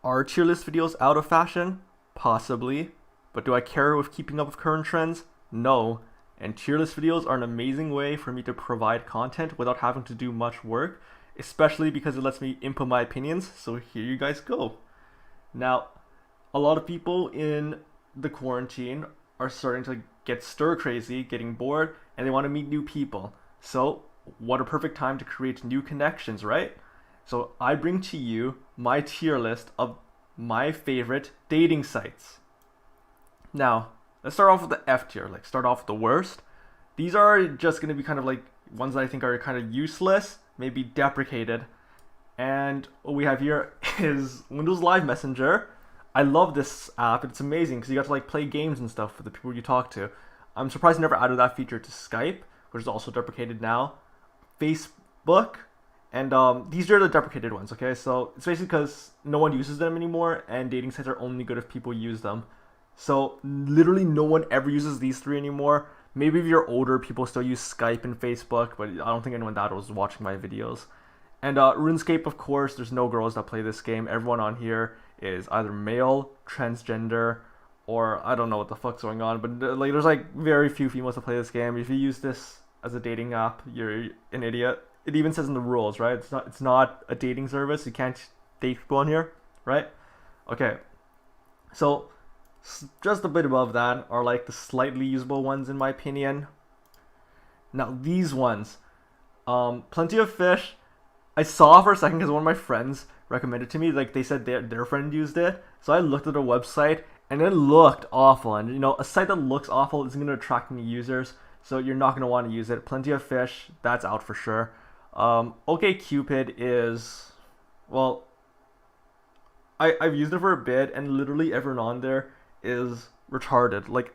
Are tier list videos out of fashion? Possibly. But do I care with keeping up with current trends? No. And tier list videos are an amazing way for me to provide content without having to do much work, especially because it lets me input my opinions. So here you guys go. Now, a lot of people in the quarantine are starting to get stir crazy, getting bored, and they want to meet new people. So, what a perfect time to create new connections, right? So, I bring to you my tier list of my favorite dating sites. Now, let's start off with the F tier, like start off with the worst. These are just going to be kind of like ones that I think are kind of useless, maybe deprecated. And what we have here is Windows Live Messenger. I love this app. It's amazing because you got to like play games and stuff with the people you talk to. I'm surprised I never added that feature to Skype, which is also deprecated now. Facebook, and these are the deprecated ones. Okay, so it's basically because no one uses them anymore, and dating sites are only good if people use them. So literally no one ever uses these three anymore. Maybe if you're older, people still use Skype and Facebook, but I don't think anyone that was watching my videos. And Runescape, of course, there's no girls that play this game. Everyone on here is either male, transgender, or I don't know what the fuck's going on. But like, there's like very few females that play this game. If you use this as a dating app, you're an idiot. It even says in the rules, right? It's not a dating service. You can't date people on here, right? Okay, so just a bit above that are like the slightly usable ones in my opinion. Now these ones, Plenty of Fish. I saw for a second because one of my friends recommended it to me. Like they said their friend used it, so I looked at their website and it looked awful. And you know, a site that looks awful isn't going to attract any users, so you're not going to want to use it. Plenty of Fish, that's out for sure. OK Cupid is, well, I've used it for a bit, and literally everyone on there is retarded. Like,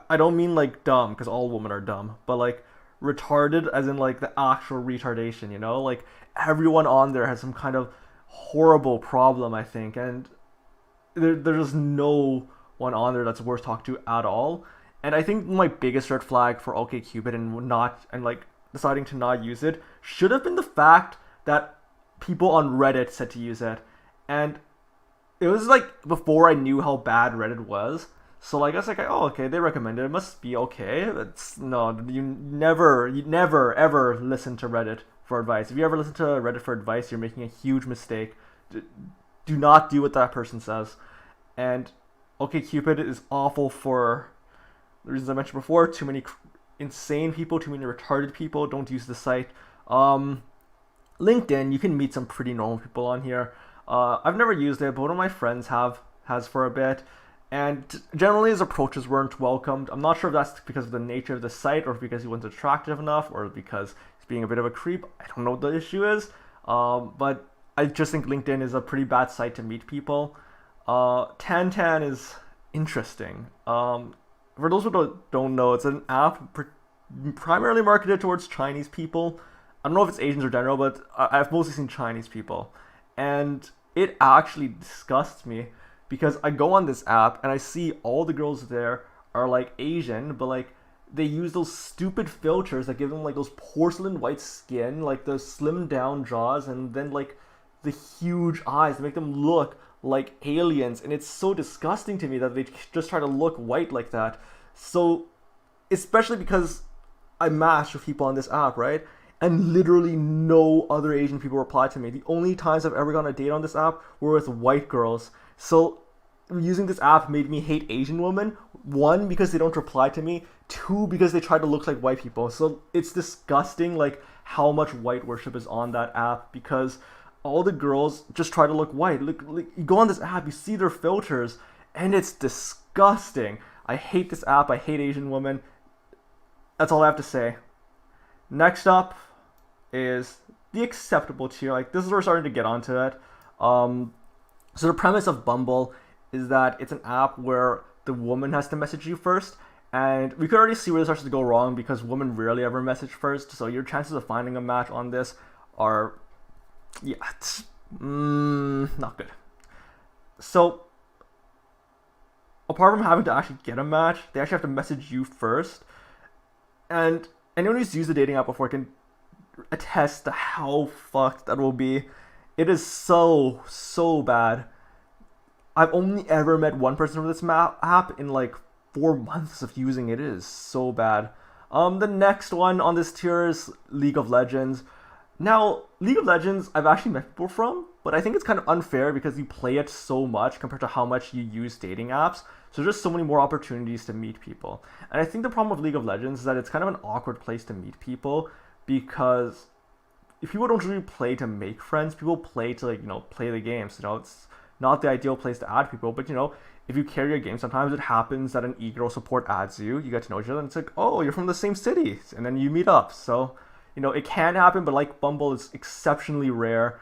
I don't mean like dumb because all women are dumb, but like retarded as in like the actual retardation, you know? Like everyone on there has some kind of horrible problem, I think, and there's no one on there that's worth talking to at all. And I think my biggest red flag for OkCupid and like deciding to not use it should have been the fact that people on Reddit said to use it, and it was like before I knew how bad Reddit was. So like I was like, oh okay, they recommended it, must be okay. It's no, you never ever listen to Reddit for advice. If you ever listen to Reddit for advice, you're making a huge mistake. Do not do what that person says. And OkCupid is awful for the reasons I mentioned before. Too many insane people, too many retarded people. Don't use the site. LinkedIn, you can meet some pretty normal people on here. I've never used it, but one of my friends has for a bit, and generally his approaches weren't welcomed. I'm not sure if that's because of the nature of the site, or because he wasn't attractive enough, or because he's being a bit of a creep. I don't know what the issue is, but I just think LinkedIn is a pretty bad site to meet people. Tan is interesting. For those who don't know, it's an app primarily marketed towards Chinese people. I don't know if it's Asians or general, but I've mostly seen Chinese people. And it actually disgusts me because I go on this app and I see all the girls there are like Asian, but like they use those stupid filters that give them like those porcelain white skin, like the slim down jaws, and then like the huge eyes that make them look like aliens. And it's so disgusting to me that they just try to look white like that. So, especially because I matched with people on this app, right? And literally no other Asian people replied to me. The only times I've ever gone on a date on this app were with white girls. So using this app made me hate Asian women. One, because they don't reply to me. Two, because they try to look like white people. So it's disgusting like how much white worship is on that app, because all the girls just try to look white. Like you go on this app, you see their filters, and it's disgusting. I hate this app. I hate Asian women. That's all I have to say. Next up is the acceptable tier. Like, this is where we're starting to get onto it. So the premise of Bumble is that it's an app where the woman has to message you first, and we could already see where this starts to go wrong because women rarely ever message first. So your chances of finding a match on this are, yeah, not good. So apart from having to actually get a match, they actually have to message you first. And anyone who's used the dating app before can attest to how fucked that will be. It is so bad. I've only ever met one person from this app in like 4 months of using it. It is so bad. The next one on this tier is League of Legends. Now, League of Legends, I've actually met people from, but I think it's kind of unfair because you play it so much compared to how much you use dating apps. So there's just so many more opportunities to meet people. And I think the problem with League of Legends is that it's kind of an awkward place to meet people because if people don't really play to make friends, people play to play the games. It's not the ideal place to add people, but if you carry a game, sometimes it happens that an e-girl support adds you. You get to know each other, and it's like, oh, you're from the same city, and then you meet up. So it can happen, but like Bumble, it's exceptionally rare.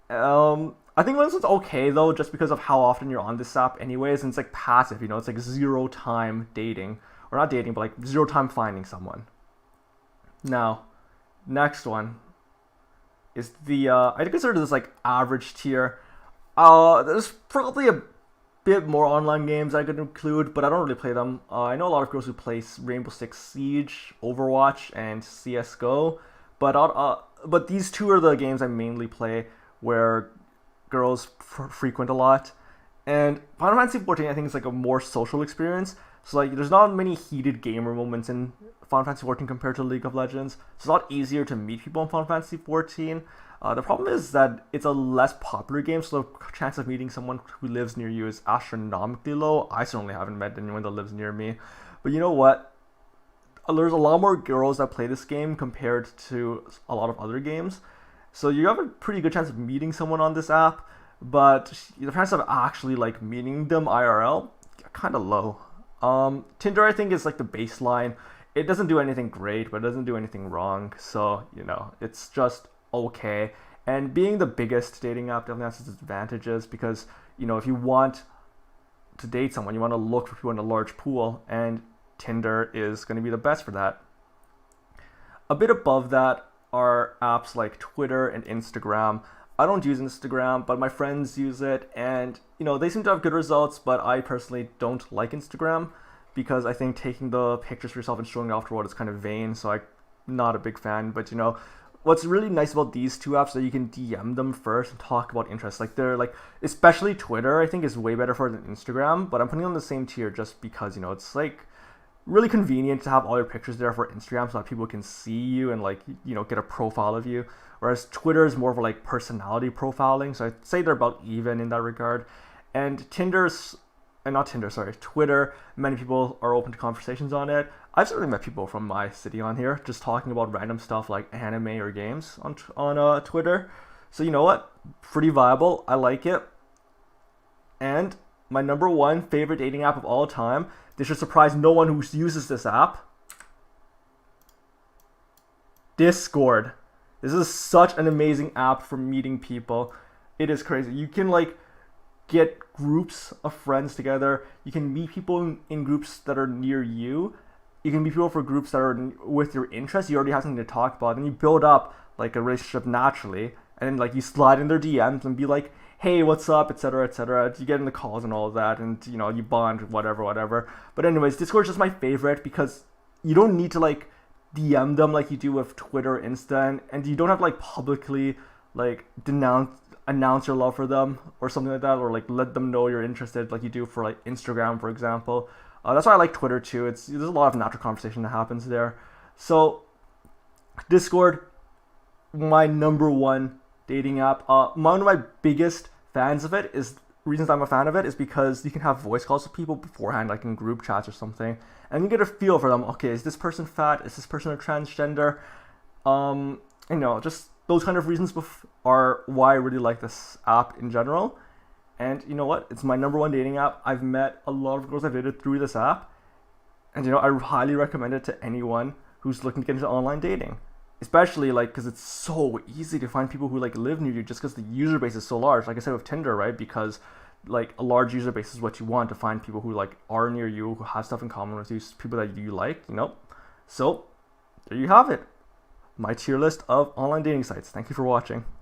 I think it's okay though, just because of how often you're on this app, anyways, and it's like passive. It's like zero time dating, or not dating, but like zero time finding someone. Now, next one is the I consider this like average tier. There's probably a bit more online games I could include, but I don't really play them. I know a lot of girls who play Rainbow Six Siege, Overwatch, and CS:GO, but these two are the games I mainly play where girls frequent a lot. And Final Fantasy 14, I think, is like a more social experience. So like, there's not many heated gamer moments in Final Fantasy 14 compared to League of Legends. So it's a lot easier to meet people in Final Fantasy 14. The problem is that it's a less popular game, so the chance of meeting someone who lives near you is astronomically low. I certainly haven't met anyone that lives near me. But you know what? There's a lot more girls that play this game compared to a lot of other games. So you have a pretty good chance of meeting someone on this app, but the chance of actually like meeting them IRL, kind of low. Tinder, I think, is like the baseline. It doesn't do anything great, but it doesn't do anything wrong. So, it's just okay. And being the biggest dating app definitely has its advantages because, if you want to date someone, you want to look for people in a large pool, and Tinder is going to be the best for that. A bit above that are apps like Twitter and Instagram. I don't use Instagram, but my friends use it, and they seem to have good results, but I personally don't like Instagram because I think taking the pictures for yourself and showing it off to the world is kind of vain, so I'm not a big fan. But what's really nice about these two apps is that you can DM them first and talk about interests. Like they're like, especially Twitter, I think is way better for it than Instagram, but I'm putting it on the same tier just because it's like really convenient to have all your pictures there for Instagram so that people can see you and like get a profile of you, whereas Twitter is more for like personality profiling, so I'd say they're about even in that regard. And Twitter, many people are open to conversations on it. I've certainly met people from my city on here just talking about random stuff like anime or games on Twitter. So you know what, pretty viable. I like it. And my number one favorite dating app of all time, this should surprise no one who uses this app, Discord. This is such an amazing app for meeting people. It is crazy. You can like get groups of friends together. You can meet people in groups that are near you. You can meet people for groups that are with your interests. You already have something to talk about, and you build up like a relationship naturally. And then like you slide in their DMs and be like, hey, what's up, etc., etc. You get in the calls and all of that, and you bond, whatever. But anyways, Discord's just my favorite because you don't need to like DM them like you do with Twitter, Insta, and you don't have to like publicly like announce your love for them or something like that, or like let them know you're interested like you do for like Instagram, for example. That's why I like Twitter too. There's a lot of natural conversation that happens there. So Discord, my number one dating app. One of my biggest fans of it reasons I'm a fan of it is because you can have voice calls with people beforehand, like in group chats or something, and you get a feel for them. Okay, is this person fat? Is this person a transgender? Just those kind of reasons are why I really like this app in general. And you know what? It's my number one dating app. I've met a lot of girls I've dated through this app, and I highly recommend it to anyone who's looking to get into online dating. Especially like because it's so easy to find people who like live near you just because the user base is so large. Like I said with Tinder, right? Because like a large user base is what you want to find people who like are near you, who have stuff in common with you, people that you like, So there you have it. My tier list of online dating sites. Thank you for watching.